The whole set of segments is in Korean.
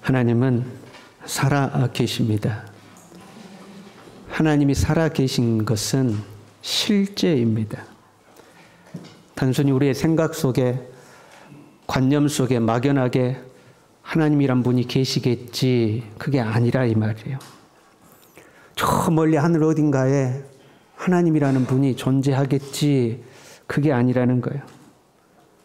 하나님은 살아 계십니다. 하나님이 살아 계신 것은 실제입니다. 단순히 우리의 생각 속에, 관념 속에 막연하게 하나님이란 분이 계시겠지, 그게 아니라 이 말이에요. 저 멀리 하늘 어딘가에 하나님이라는 분이 존재하겠지, 그게 아니라는 거예요.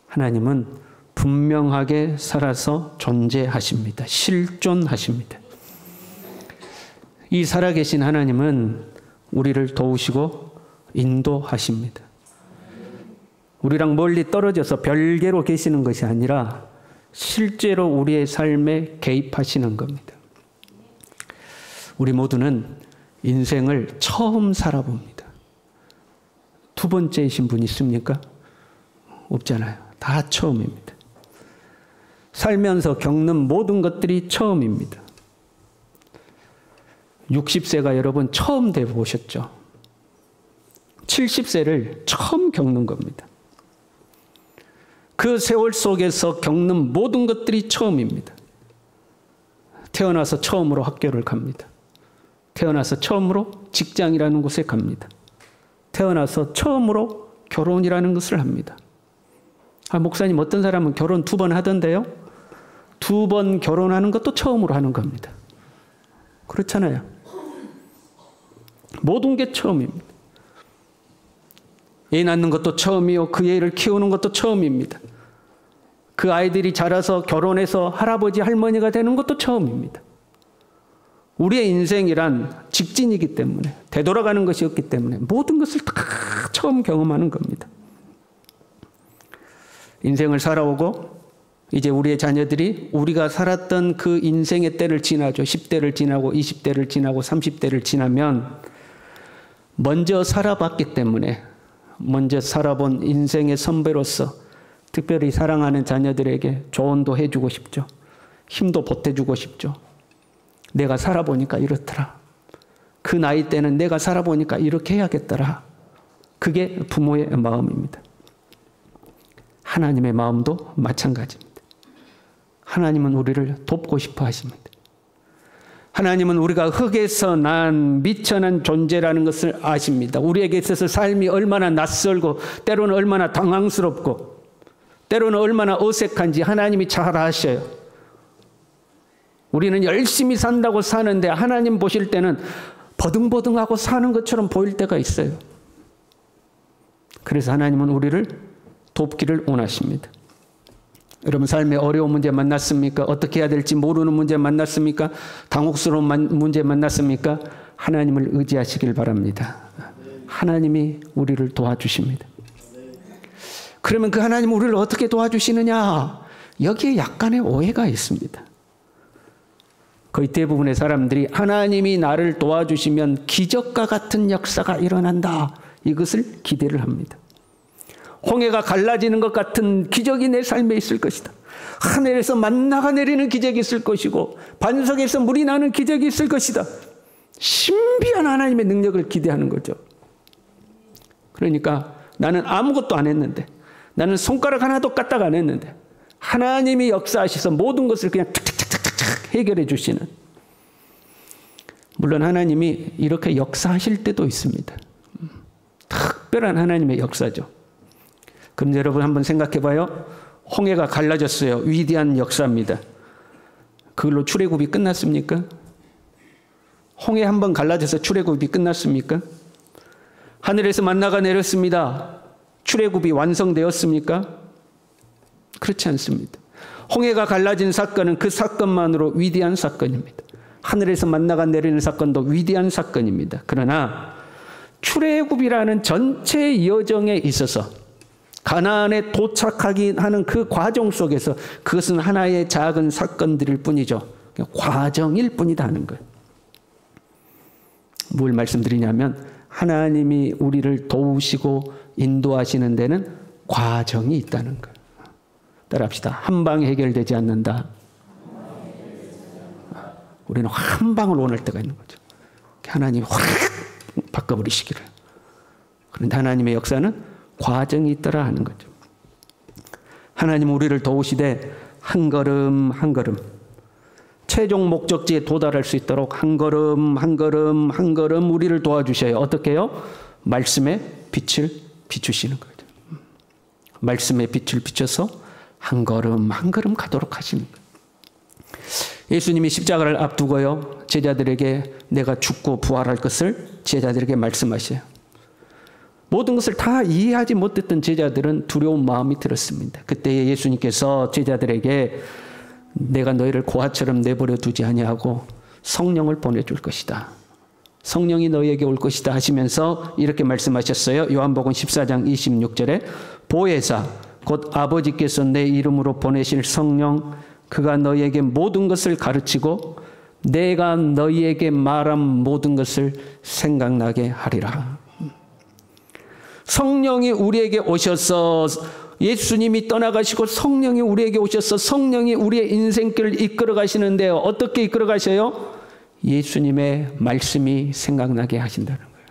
하나님은 분명하게 살아서 존재하십니다. 실존하십니다. 이 살아계신 하나님은 우리를 도우시고 인도하십니다. 우리랑 멀리 떨어져서 별개로 계시는 것이 아니라 실제로 우리의 삶에 개입하시는 겁니다. 우리 모두는 인생을 처음 살아봅니다. 두 번째이신 분 있습니까? 없잖아요. 다 처음입니다. 살면서 겪는 모든 것들이 처음입니다. 60세가 여러분 처음 돼보셨죠? 70세를 처음 겪는 겁니다. 그 세월 속에서 겪는 모든 것들이 처음입니다. 태어나서 처음으로 학교를 갑니다. 태어나서 처음으로 직장이라는 곳에 갑니다. 태어나서 처음으로 결혼이라는 것을 합니다. 목사님, 어떤 사람은 결혼 2번 하던데요? 2번 결혼하는 것도 처음으로 하는 겁니다. 그렇잖아요. 모든 게 처음입니다. 애 낳는 것도 처음이요. 그 애를 키우는 것도 처음입니다. 그 아이들이 자라서 결혼해서 할아버지, 할머니가 되는 것도 처음입니다. 우리의 인생이란 직진이기 때문에, 되돌아가는 것이 없기 때문에 모든 것을 다 처음 경험하는 겁니다. 인생을 살아오고 이제 우리의 자녀들이 우리가 살았던 그 인생의 때를 지나죠. 10대를 지나고 20대를 지나고 30대를 지나면 먼저 살아봤기 때문에, 먼저 살아본 인생의 선배로서 특별히 사랑하는 자녀들에게 조언도 해주고 싶죠. 힘도 보태주고 싶죠. 내가 살아보니까 이렇더라. 그 나이 때는 내가 살아보니까 이렇게 해야겠더라. 그게 부모의 마음입니다. 하나님의 마음도 마찬가지입니다. 하나님은 우리를 돕고 싶어 하십니다. 하나님은 우리가 흙에서 난 미천한 존재라는 것을 아십니다. 우리에게 있어서 삶이 얼마나 낯설고 때로는 얼마나 당황스럽고 때로는 얼마나 어색한지 하나님이 잘 아셔요. 우리는 열심히 산다고 사는데 하나님 보실 때는 버둥버둥하고 사는 것처럼 보일 때가 있어요. 그래서 하나님은 우리를 돕기를 원하십니다. 여러분, 삶에 어려운 문제 만났습니까? 어떻게 해야 될지 모르는 문제 만났습니까? 당혹스러운 문제 만났습니까? 하나님을 의지하시길 바랍니다. 하나님이 우리를 도와주십니다. 그러면 그 하나님 우리를 어떻게 도와주시느냐? 여기에 약간의 오해가 있습니다. 거의 대부분의 사람들이 하나님이 나를 도와주시면 기적과 같은 역사가 일어난다, 이것을 기대를 합니다. 홍해가 갈라지는 것 같은 기적이 내 삶에 있을 것이다. 하늘에서 만나가 내리는 기적이 있을 것이고 반석에서 물이 나는 기적이 있을 것이다. 신비한 하나님의 능력을 기대하는 거죠. 그러니까 나는 아무것도 안 했는데, 나는 손가락 하나도 까딱 안 했는데 하나님이 역사하셔서 모든 것을 그냥 탁탁탁탁탁 해결해 주시는, 물론 하나님이 이렇게 역사하실 때도 있습니다. 특별한 하나님의 역사죠. 그럼 여러분 한번 생각해 봐요. 홍해가 갈라졌어요. 위대한 역사입니다. 그걸로 출애굽이 끝났습니까? 홍해 한번 갈라져서 출애굽이 끝났습니까? 하늘에서 만나가 내렸습니다. 출애굽이 완성되었습니까? 그렇지 않습니다. 홍해가 갈라진 사건은 그 사건만으로 위대한 사건입니다. 하늘에서 만나가 내리는 사건도 위대한 사건입니다. 그러나 출애굽이라는 전체 여정에 있어서 가나안에 도착하기 하는 그 과정 속에서 그것은 하나의 작은 사건들일 뿐이죠. 과정일 뿐이다 하는 거예요. 뭘 말씀드리냐면 하나님이 우리를 도우시고 인도하시는 데는 과정이 있다는 거예요. 따라합시다. 한 방에 해결되지 않는다. 우리는 한 방을 원할 때가 있는 거죠. 하나님이 확 바꿔버리시기를. 그런데 하나님의 역사는 과정이 있더라 하는 거죠. 하나님은 우리를 도우시되 한 걸음 한 걸음 최종 목적지에 도달할 수 있도록 한 걸음 한 걸음 한 걸음 우리를 도와주셔요. 어떻게 해요? 말씀의 빛을 비추시는 거죠. 말씀의 빛을 비춰서 한 걸음 한 걸음 가도록 하시는 거예요. 예수님이 십자가를 앞두고요, 제자들에게 내가 죽고 부활할 것을 제자들에게 말씀하셔요. 모든 것을 다 이해하지 못했던 제자들은 두려운 마음이 들었습니다. 그때 예수님께서 제자들에게 내가 너희를 고아처럼 내버려 두지 아니하고 성령을 보내줄 것이다. 성령이 너희에게 올 것이다 하시면서 이렇게 말씀하셨어요. 요한복음 14장 26절에 보혜사 곧 아버지께서 내 이름으로 보내실 성령 그가 너희에게 모든 것을 가르치고 내가 너희에게 말한 모든 것을 생각나게 하리라. 성령이 우리에게 오셔서 예수님이 떠나가시고 성령이 우리에게 오셔서 성령이 우리의 인생길을 이끌어 가시는데요. 어떻게 이끌어 가셔요? 예수님의 말씀이 생각나게 하신다는 거예요.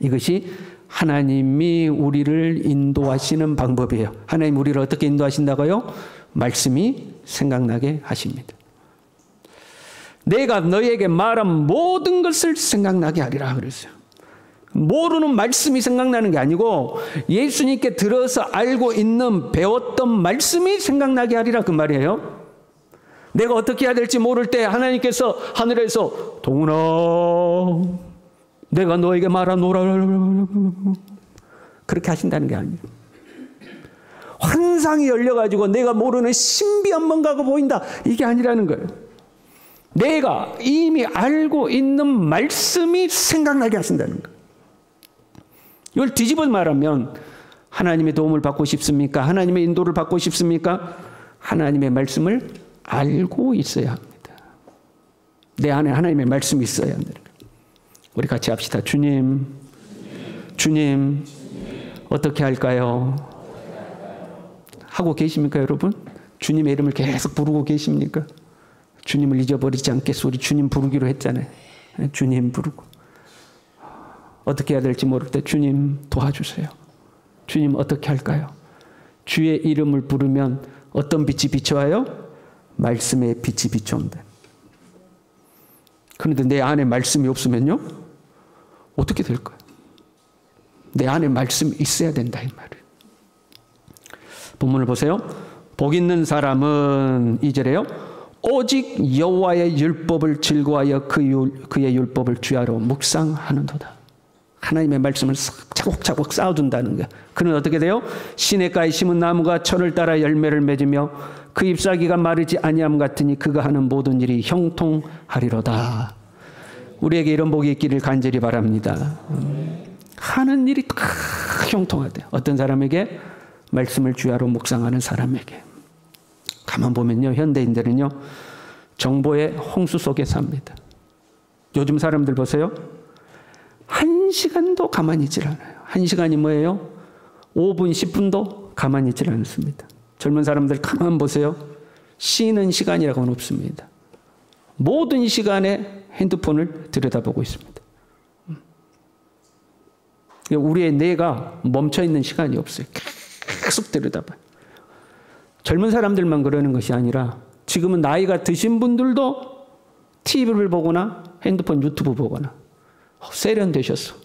이것이 하나님이 우리를 인도하시는 방법이에요. 하나님 우리를 어떻게 인도하신다고요? 말씀이 생각나게 하십니다. 내가 너희에게 말한 모든 것을 생각나게 하리라 그랬어요. 모르는 말씀이 생각나는 게 아니고 예수님께 들어서 알고 있는 배웠던 말씀이 생각나게 하리라 그 말이에요. 내가 어떻게 해야 될지 모를 때 하나님께서 하늘에서 동훈아 내가 너에게 말하노라 그렇게 하신다는 게 아니에요. 환상이 열려가지고 내가 모르는 신비한 뭔가가 보인다 이게 아니라는 거예요. 내가 이미 알고 있는 말씀이 생각나게 하신다는 거예요. 이걸 뒤집어 말하면 하나님의 도움을 받고 싶습니까? 하나님의 인도를 받고 싶습니까? 하나님의 말씀을 알고 있어야 합니다. 내 안에 하나님의 말씀이 있어야 한다는 거예요. 우리 같이 합시다. 주님, 어떻게 할까요? 하고 계십니까, 여러분? 주님의 이름을 계속 부르고 계십니까? 주님을 잊어버리지 않겠소. 우리 주님 부르기로 했잖아요. 주님 부르고. 어떻게 해야 될지 모를 때 주님 도와주세요. 주님 어떻게 할까요? 주의 이름을 부르면 어떤 빛이 비춰와요? 말씀의 빛이 비춰온다. 그런데 내 안에 말씀이 없으면요? 어떻게 될까요? 내 안에 말씀이 있어야 된다 이 말이에요. 본문을 보세요. 복 있는 사람은 2절에요. 오직 여호와의 율법을 즐거워하여 그의 율법을 주야로 묵상하는도다. 하나님의 말씀을 차곡차곡 쌓아둔다는 거예요. 그는 어떻게 돼요? 시냇가에 심은 나무가 철을 따라 열매를 맺으며 그 잎사귀가 마르지 아니함 같으니 그가 하는 모든 일이 형통하리로다. 우리에게 이런 복이 있기를 간절히 바랍니다. 하는 일이 다 형통하대요. 어떤 사람에게? 말씀을 주야로 묵상하는 사람에게. 가만 보면요, 현대인들은요 정보의 홍수 속에 삽니다. 요즘 사람들 보세요. 1시간도 가만히 있질 않아요. 1시간이 뭐예요? 5분, 10분도 가만히 있질 않습니다. 젊은 사람들 가만 보세요. 쉬는 시간이라고는 없습니다. 모든 시간에 핸드폰을 들여다보고 있습니다. 우리의 뇌가 멈춰있는 시간이 없어요. 계속 들여다봐요. 젊은 사람들만 그러는 것이 아니라 지금은 나이가 드신 분들도 TV를 보거나 핸드폰 유튜브 보거나 세련되셨어.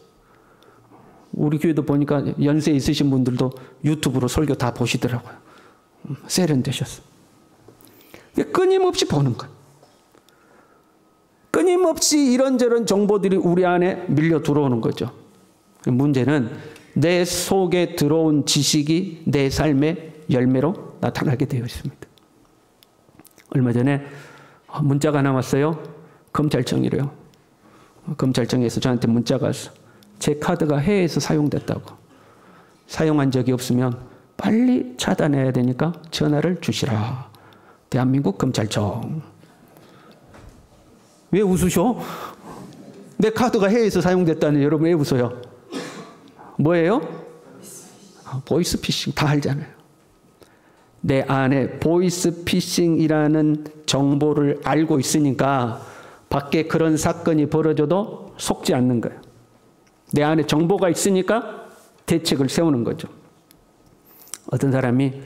우리 교회도 보니까 연세 있으신 분들도 유튜브로 설교 다 보시더라고요. 세련되셨어. 끊임없이 보는 거예요. 끊임없이 이런저런 정보들이 우리 안에 밀려 들어오는 거죠. 문제는 내 속에 들어온 지식이 내 삶의 열매로 나타나게 되어 있습니다. 얼마 전에 문자가 하나 왔어요. 검찰청이래요. 검찰청에서 저한테 문자가 왔어. 제 카드가 해외에서 사용됐다고. 사용한 적이 없으면 빨리 차단해야 되니까 전화를 주시라. 대한민국 검찰청. 왜 웃으셔? 내 카드가 해외에서 사용됐다는 여러분 왜 웃어요? 뭐예요? 보이스피싱 다 알잖아요. 내 안에 보이스피싱이라는 정보를 알고 있으니까 밖에 그런 사건이 벌어져도 속지 않는 거예요. 내 안에 정보가 있으니까 대책을 세우는 거죠. 어떤 사람이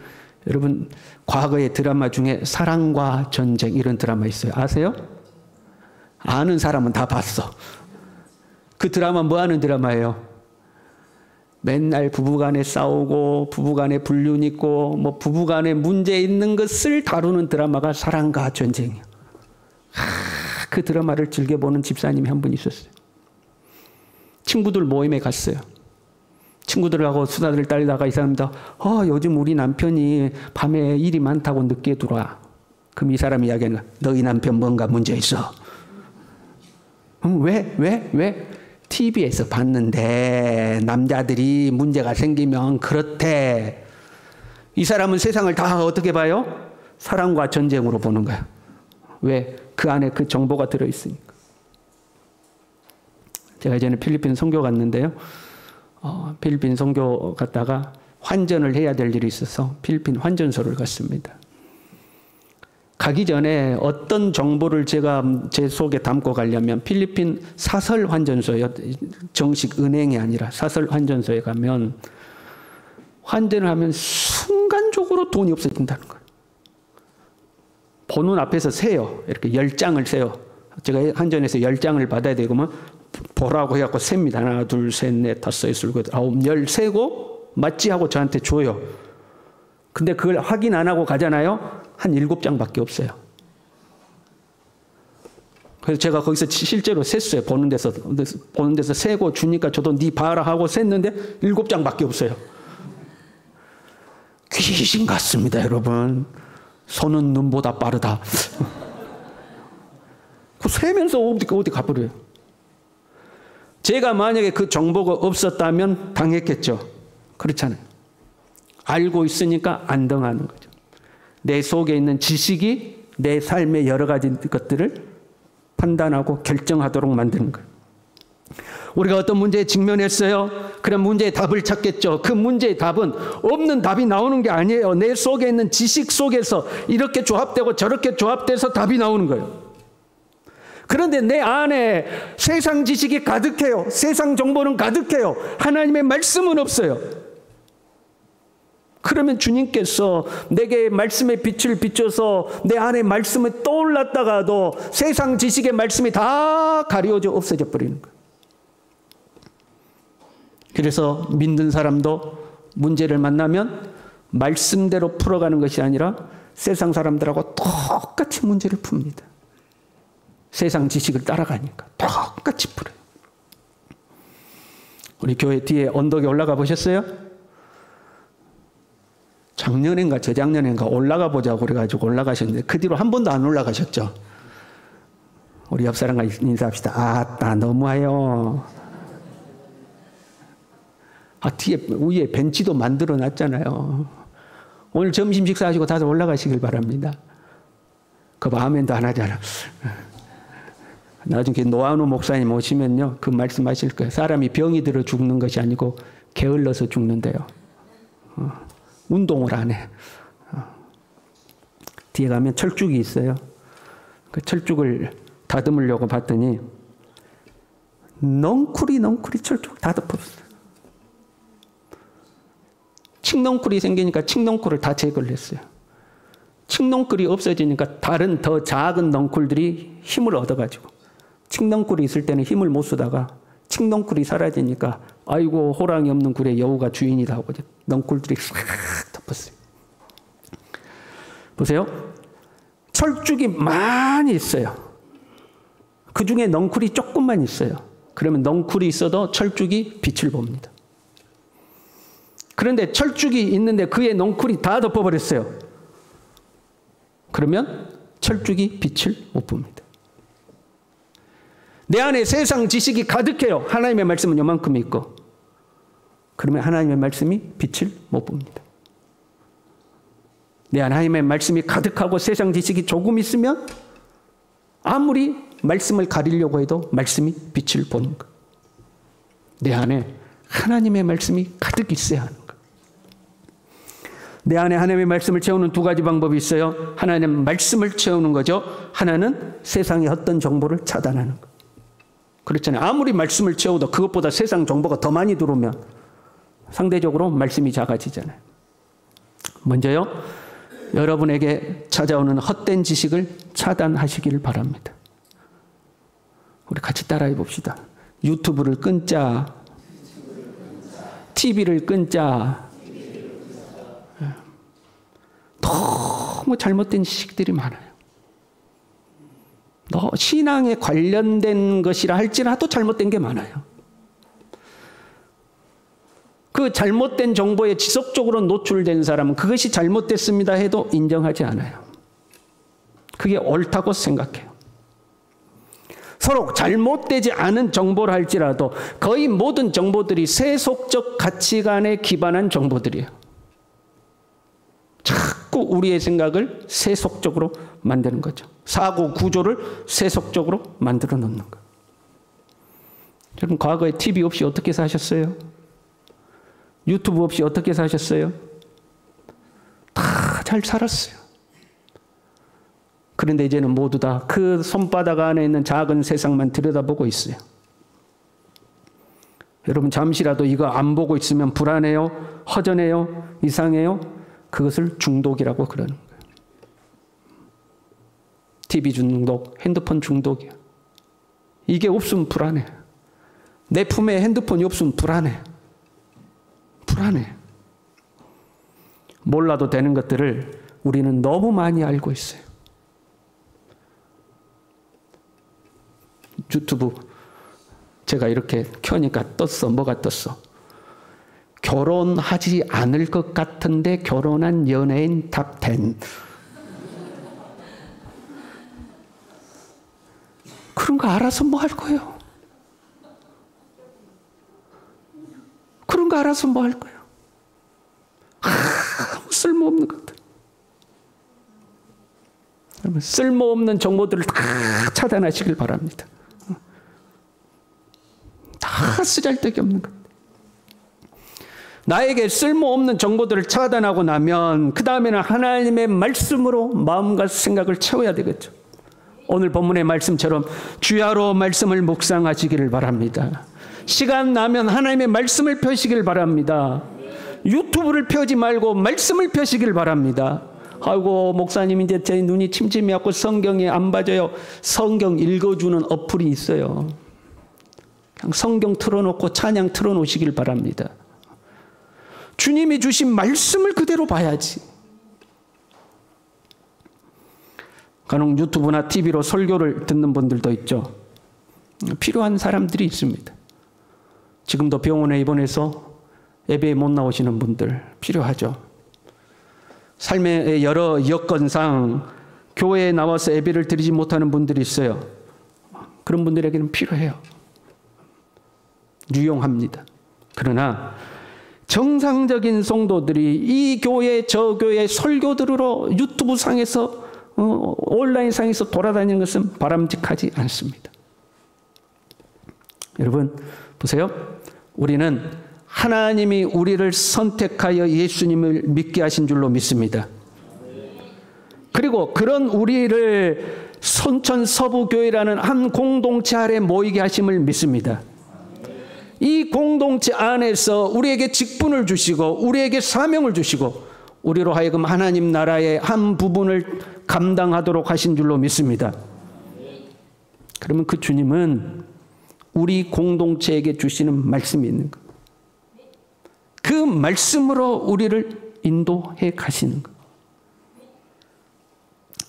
여러분, 과거의 드라마 중에 사랑과 전쟁 이런 드라마 있어요. 아세요? 아는 사람은 다 봤어. 그 드라마 뭐 하는 드라마예요? 맨날 부부간에 싸우고 부부간에 불륜 있고 뭐 부부간에 문제 있는 것을 다루는 드라마가 사랑과 전쟁이에요. 그 드라마를 즐겨보는 집사님이 한 분 있었어요. 친구들 모임에 갔어요. 친구들하고 수다를 떨다가 이 사람도 요즘 우리 남편이 밤에 일이 많다고 늦게 들어와. 그럼 이 사람이 이야기하는 거야. 너희 남편 뭔가 문제 있어. 왜? TV에서 봤는데 남자들이 문제가 생기면 그렇대. 이 사람은 세상을 다 어떻게 봐요? 사랑과 전쟁으로 보는 거야. 왜? 그 안에 그 정보가 들어있으니까. 제가 예전에 필리핀 선교 갔는데요. 필리핀 선교 갔다가 환전을 해야 될 일이 있어서 필리핀 환전소를 갔습니다. 가기 전에 어떤 정보를 제가 제 속에 담고 가려면 필리핀 사설 환전소요. 정식 은행이 아니라 사설 환전소에 가면 환전을 하면 순간적으로 돈이 없어진다는 거예요. 보는 앞에서 세요. 이렇게 10장을 세요. 제가 환전해서 10장을 받아야 되고 뭐 보라고 해갖고 셉니다. 하나, 둘, 셋, 넷, 다섯, 여섯, 일곱, 아홉, 열 세고 맞지 하고 저한테 줘요. 근데 그걸 확인 안 하고 가잖아요. 한 7장밖에 없어요. 그래서 제가 거기서 실제로 셌어요. 보는 데서 세고 주니까 저도 네 봐라 하고 셌는데 7장밖에 없어요. 귀신 같습니다, 여러분. 손은 눈보다 빠르다. 그 세면서 어디 가버려요. 제가 만약에 그 정보가 없었다면 당했겠죠. 그렇잖아요. 알고 있으니까 안 당하는 거죠. 내 속에 있는 지식이 내 삶의 여러 가지 것들을 판단하고 결정하도록 만드는 거예요. 우리가 어떤 문제에 직면했어요? 그런 문제의 답을 찾겠죠. 그 문제의 답은 없는 답이 나오는 게 아니에요. 내 속에 있는 지식 속에서 이렇게 조합되고 저렇게 조합돼서 답이 나오는 거예요. 그런데 내 안에 세상 지식이 가득해요. 세상 정보는 가득해요. 하나님의 말씀은 없어요. 그러면 주님께서 내게 말씀의 빛을 비춰서 내 안에 말씀이 떠올랐다가도 세상 지식의 말씀이 다 가려져 없어져 버리는 거예요. 그래서 믿는 사람도 문제를 만나면 말씀대로 풀어가는 것이 아니라 세상 사람들하고 똑같이 문제를 풉니다. 세상 지식을 따라가니까 똑같이 풀어요. 우리 교회 뒤에 언덕에 올라가 보셨어요? 작년인가 저작년인가 올라가 보자고 그래가지고 올라가셨는데 그 뒤로 한 번도 안 올라가셨죠? 우리 옆 사람과 인사합시다. 아따 너무해요. 뒤에 위에 벤치도 만들어 놨잖아요. 오늘 점심 식사하시고 다들 올라가시길 바랍니다. 그 아멘도 안 하잖아. 나중에 노한우 목사님 오시면요, 그 말씀하실 거예요. 사람이 병이 들어 죽는 것이 아니고 게을러서 죽는데요. 운동을 안 해. 뒤에 가면 철쭉이 있어요. 그 철쭉을 다듬으려고 봤더니 넝쿨이 철쭉 다 덮었어요. 칡넝쿨이 생기니까 칡넝쿨을 다 제거를 했어요. 칡넝쿨이 없어지니까 다른 더 작은 넝쿨들이 힘을 얻어가지고 칡넝쿨이 있을 때는 힘을 못 쓰다가 칡넝쿨이 사라지니까 아이고 호랑이 없는 굴에 여우가 주인이다 하고 넝쿨들이 싹 덮었어요. 보세요. 철쭉이 많이 있어요. 그 중에 넝쿨이 조금만 있어요. 그러면 넝쿨이 있어도 철쭉이 빛을 봅니다. 그런데 철쭉이 있는데 그의 넝쿨이 다 덮어버렸어요. 그러면 철쭉이 빛을 못 봅니다. 내 안에 세상 지식이 가득해요. 하나님의 말씀은 요만큼 있고. 그러면 하나님의 말씀이 빛을 못 봅니다. 내 안에 하나님의 말씀이 가득하고 세상 지식이 조금 있으면 아무리 말씀을 가리려고 해도 말씀이 빛을 보는 것. 내 안에 하나님의 말씀이 가득 있어야 하는 것. 내 안에 하나님의 말씀을 채우는 두 가지 방법이 있어요. 하나는 말씀을 채우는 거죠. 하나는 세상의 어떤 정보를 차단하는 것. 그렇잖아요. 아무리 말씀을 채워도 그것보다 세상 정보가 더 많이 들어오면 상대적으로 말씀이 작아지잖아요. 먼저요, 여러분에게 찾아오는 헛된 지식을 차단하시길 바랍니다. 우리 같이 따라해 봅시다. 유튜브를 끊자. TV를 끊자. 너무 잘못된 지식들이 많아요. 신앙에 관련된 것이라 할지라도 잘못된 게 많아요. 그 잘못된 정보에 지속적으로 노출된 사람은 그것이 잘못됐습니다 해도 인정하지 않아요. 그게 옳다고 생각해요. 서로 잘못되지 않은 정보를 할지라도 거의 모든 정보들이 세속적 가치관에 기반한 정보들이에요. 자꾸 우리의 생각을 세속적으로 만드는 거죠. 사고 구조를 세속적으로 만들어 놓는 거. 여러분, 과거에 TV 없이 어떻게 사셨어요? 유튜브 없이 어떻게 사셨어요? 다 잘 살았어요. 그런데 이제는 모두 다 그 손바닥 안에 있는 작은 세상만 들여다보고 있어요. 여러분, 잠시라도 이거 안 보고 있으면 불안해요? 허전해요? 이상해요? 그것을 중독이라고 그러는 거예요. TV 중독, 핸드폰 중독이야. 이게 없으면 불안해. 내 품에 핸드폰이 없으면 불안해. 불안해. 몰라도 되는 것들을 우리는 너무 많이 알고 있어요. 유튜브 제가 이렇게 켜니까 떴어. 뭐가 떴어? 결혼하지 않을 것 같은데 결혼한 연예인 탑 10. 그런 거 알아서 뭐 할 거예요? 그런 거 알아서 뭐 할 거예요? 쓸모없는 것들. 여러분, 쓸모없는 정보들을 다 차단하시길 바랍니다. 다 쓰잘데기 없는 것. 나에게 쓸모없는 정보들을 차단하고 나면 그 다음에는 하나님의 말씀으로 마음과 생각을 채워야 되겠죠. 오늘 본문의 말씀처럼 주야로 말씀을 묵상하시기를 바랍니다. 시간 나면 하나님의 말씀을 펴시길 바랍니다. 유튜브를 펴지 말고 말씀을 펴시길 바랍니다. 아이고, 목사님 이제 제 눈이 침침해갖고 성경이 안 봐져요. 성경 읽어주는 어플이 있어요. 그냥 성경 틀어놓고 찬양 틀어놓으시길 바랍니다. 주님이 주신 말씀을 그대로 봐야지. 간혹 유튜브나 TV로 설교를 듣는 분들도 있죠. 필요한 사람들이 있습니다. 지금도 병원에 입원해서 예배에 못 나오시는 분들 필요하죠. 삶의 여러 여건상 교회에 나와서 예배를 드리지 못하는 분들이 있어요. 그런 분들에게는 필요해요. 유용합니다. 그러나 정상적인 성도들이 이 교회 저 교회 설교 들으러 유튜브 상에서 온라인 상에서 돌아다니는 것은 바람직하지 않습니다. 여러분 보세요. 우리는 하나님이 우리를 선택하여 예수님을 믿게 하신 줄로 믿습니다. 그리고 그런 우리를 손천 서부교회라는 한 공동체 아래 모이게 하심을 믿습니다. 이 공동체 안에서 우리에게 직분을 주시고 우리에게 사명을 주시고 우리로 하여금 하나님 나라의 한 부분을 감당하도록 하신 줄로 믿습니다. 그러면 그 주님은 우리 공동체에게 주시는 말씀이 있는 것. 그 말씀으로 우리를 인도해 가시는 것.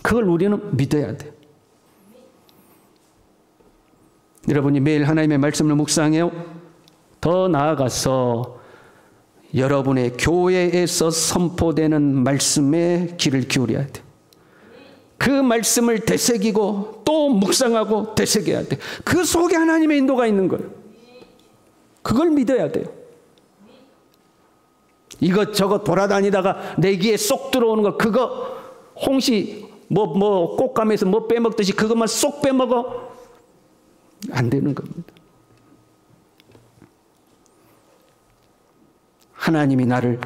그걸 우리는 믿어야 돼요. 여러분이 매일 하나님의 말씀을 묵상해요. 더 나아가서 여러분의 교회에서 선포되는 말씀에 귀를 기울여야 돼요. 그 말씀을 되새기고 또 묵상하고 되새겨야 돼요. 그 속에 하나님의 인도가 있는 거예요. 그걸 믿어야 돼요. 이것저것 돌아다니다가 내 귀에 쏙 들어오는 거, 그거 홍시 꽃감에서 뭐 빼먹듯이 그것만 쏙 빼먹어? 안 되는 겁니다. 하나님이 나를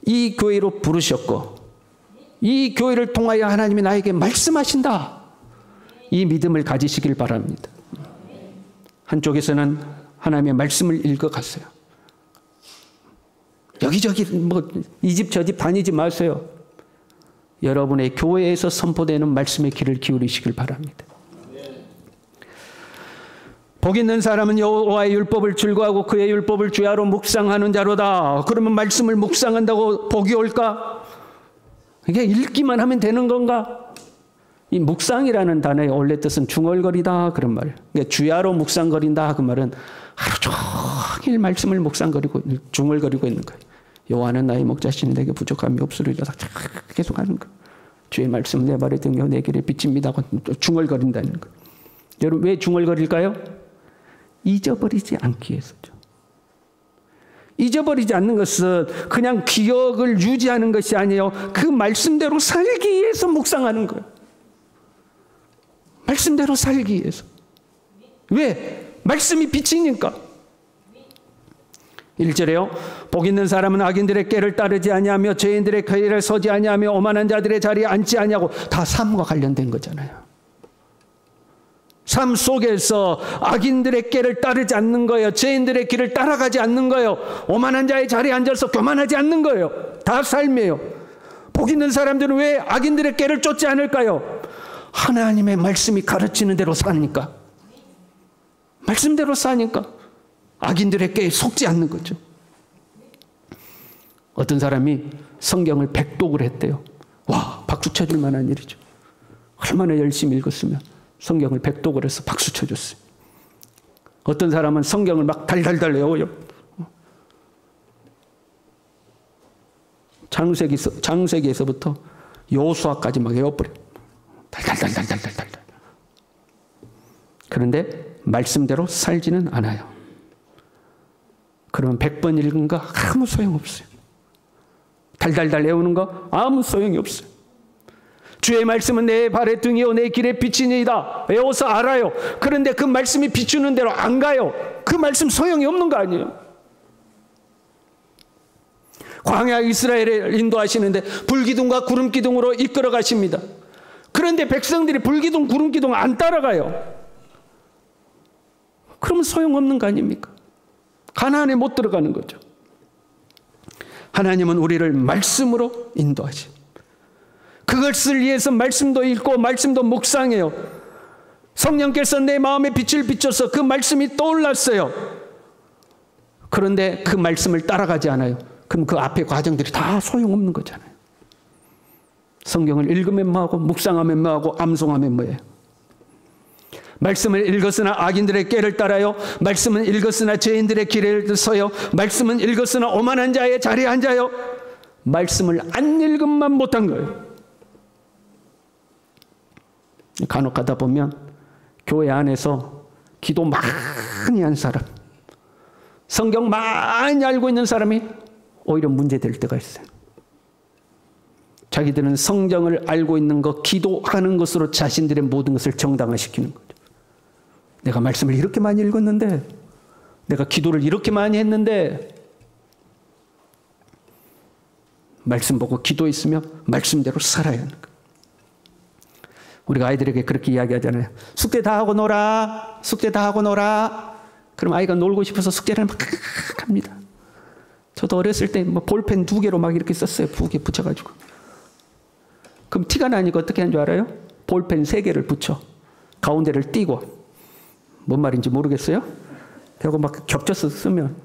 이 교회로 부르셨고 이 교회를 통하여 하나님이 나에게 말씀하신다. 이 믿음을 가지시길 바랍니다. 한쪽에서는 하나님의 말씀을 읽어갔어요. 여기저기 이 집 저 집 다니지 마세요. 여러분의 교회에서 선포되는 말씀의 귀를 기울이시길 바랍니다. 복 있는 사람은 여호와의 율법을 즐거워하고 그의 율법을 주야로 묵상하는 자로다. 그러면 말씀을 묵상한다고 복이 올까? 이게 읽기만 하면 되는 건가? 이 묵상이라는 단어의 원래 뜻은 중얼거리다 그런 말이에요. 그러니까 주야로 묵상거린다 그 말은 하루 종일 말씀을 묵상거리고 중얼거리고 있는 거예요. 여호와는 나의 목자시니 내게 부족함이 없으리로다. 계속 하는 거예요. 주의 말씀 내 발에 등겨 내 길에 비칩니다. 중얼거린다는 거예요. 여러분 왜 중얼거릴까요? 잊어버리지 않기 위해서죠. 잊어버리지 않는 것은 그냥 기억을 유지하는 것이 아니에요. 그 말씀대로 살기 위해서 묵상하는 거예요. 말씀대로 살기 위해서. 왜? 말씀이 빛이니까. 1절에요. 복 있는 사람은 악인들의 꾀를 따르지 아니하며 죄인들의 궤에 서지 아니하며 오만한 자들의 자리에 앉지 아니하고 다 삶과 관련된 거잖아요. 삶 속에서 악인들의 꾀를 따르지 않는 거예요. 죄인들의 길을 따라가지 않는 거예요. 오만한 자의 자리에 앉아서 교만하지 않는 거예요. 다 삶이에요. 복 있는 사람들은 왜 악인들의 꾀를 쫓지 않을까요? 하나님의 말씀이 가르치는 대로 사니까. 말씀대로 사니까 악인들의 꾀에 속지 않는 거죠. 어떤 사람이 성경을 백독을 했대요. 와, 박수 쳐줄 만한 일이죠. 얼마나 열심히 읽었으면 성경을 백독을 해서 박수 쳐줬어요. 어떤 사람은 성경을 막 달달달 외워요. 창세기에서부터 여호수아까지 막 외워버려요. 달달달달달달달. 그런데 말씀대로 살지는 않아요. 그러면 100번 읽은 거 아무 소용없어요. 달달달 외우는 거 아무 소용이 없어요. 주의 말씀은 내 발의 등이요 내 길의 빛이니이다. 외워서 알아요. 그런데 그 말씀이 비추는 대로 안 가요. 그 말씀 소용이 없는 거 아니에요. 광야 이스라엘을 인도하시는데 불기둥과 구름기둥으로 이끌어 가십니다. 그런데 백성들이 불기둥 구름기둥 안 따라가요. 그러면 소용없는 거 아닙니까? 가나안에 못 들어가는 거죠. 하나님은 우리를 말씀으로 인도하십니다. 그것을 위해서 말씀도 읽고 말씀도 묵상해요. 성령께서 내 마음에 빛을 비춰서 그 말씀이 떠올랐어요. 그런데 그 말씀을 따라가지 않아요. 그럼 그 앞에 과정들이 다 소용없는 거잖아요. 성경을 읽으면 뭐하고 묵상하면 뭐하고 암송하면 뭐예요. 말씀을 읽었으나 악인들의 꾀를 따라요. 말씀은 읽었으나 죄인들의 길을 서요. 말씀은 읽었으나 오만한 자의 자리에 앉아요. 말씀을 안 읽음만 못한 거예요. 간혹 가다 보면 교회 안에서 기도 많이 한 사람, 성경 많이 알고 있는 사람이 오히려 문제될 때가 있어요. 자기들은 성경을 알고 있는 것, 기도하는 것으로 자신들의 모든 것을 정당화시키는 거죠. 내가 말씀을 이렇게 많이 읽었는데, 내가 기도를 이렇게 많이 했는데, 말씀 보고 기도했으면 말씀대로 살아야 하는 거예요. 우리가 아이들에게 그렇게 이야기하잖아요. 숙제 다 하고 놀아. 숙제 다 하고 놀아. 그럼 아이가 놀고 싶어서 숙제를 막 합니다. 저도 어렸을 때 뭐 볼펜 2개로 막 이렇게 썼어요. 2개 붙여가지고. 그럼 티가 나니까 어떻게 하는 줄 알아요? 볼펜 3개를 붙여. 가운데를 띄고. 뭔 말인지 모르겠어요? 그리고 막 겹쳐서 쓰면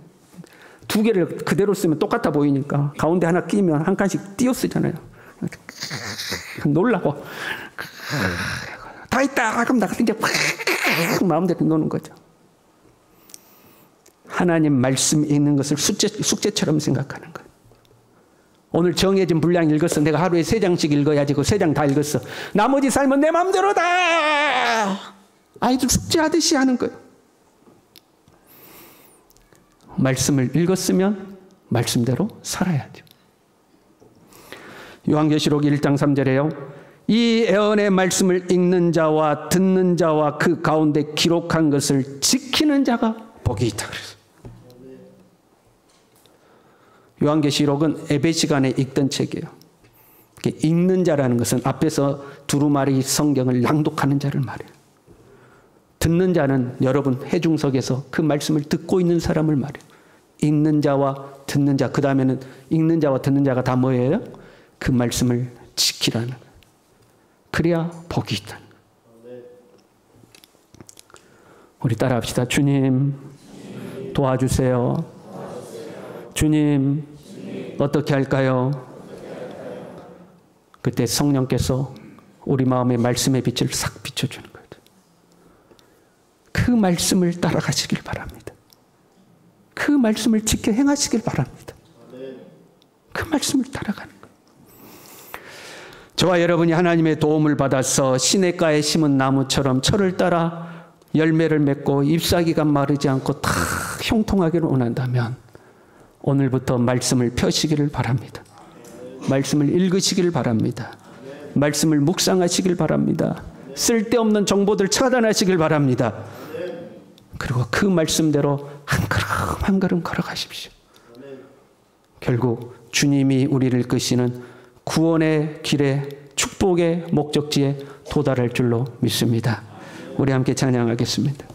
2개를 그대로 쓰면 똑같아 보이니까 가운데 하나 끼면 한 칸씩 띄어 쓰잖아요. 놀라고. 다 있다. 그럼 나 이제 마음대로 노는 거죠. 하나님 말씀 읽는 것을 숙제처럼 생각하는 거예요. 오늘 정해진 분량 읽었어. 내가 하루에 3장씩 읽어야지. 그 3장 다 읽었어. 나머지 삶은 내 마음대로다. 아이들 숙제하듯이 하는 거예요. 말씀을 읽었으면 말씀대로 살아야죠. 요한계시록 1장 3절에요. 이 예언의 말씀을 읽는 자와 듣는 자와 그 가운데 기록한 것을 지키는 자가 복이 있다 그랬어요. 요한계시록은 예배 시간에 읽던 책이에요. 읽는 자라는 것은 앞에서 두루마리 성경을 낭독하는 자를 말해요. 듣는 자는 여러분 회중석에서 그 말씀을 듣고 있는 사람을 말해요. 읽는 자와 듣는 자, 그 다음에는 읽는 자와 듣는 자가 다 뭐예요? 그 말씀을 지키라는 거예요. 그래야 복이 있다는 거예요. 우리 따라합시다. 주님 도와주세요. 주님 어떻게 할까요? 그때 성령께서 우리 마음에 말씀의 빛을 싹 비춰주는 거예요. 그 말씀을 따라가시길 바랍니다. 그 말씀을 지켜 행하시길 바랍니다. 그 말씀을 따라가는 거예요. 저와 여러분이 하나님의 도움을 받아서 시냇가에 심은 나무처럼 철을 따라 열매를 맺고 잎사귀가 마르지 않고 다 형통하기를 원한다면 오늘부터 말씀을 펴시기를 바랍니다. 말씀을 읽으시기를 바랍니다. 말씀을 묵상하시길 바랍니다. 쓸데없는 정보들 차단하시길 바랍니다. 그리고 그 말씀대로 한 걸음 한 걸음 걸어가십시오. 결국 주님이 우리를 이끄시는 구원의 길에 축복의 목적지에 도달할 줄로 믿습니다. 우리 함께 찬양하겠습니다.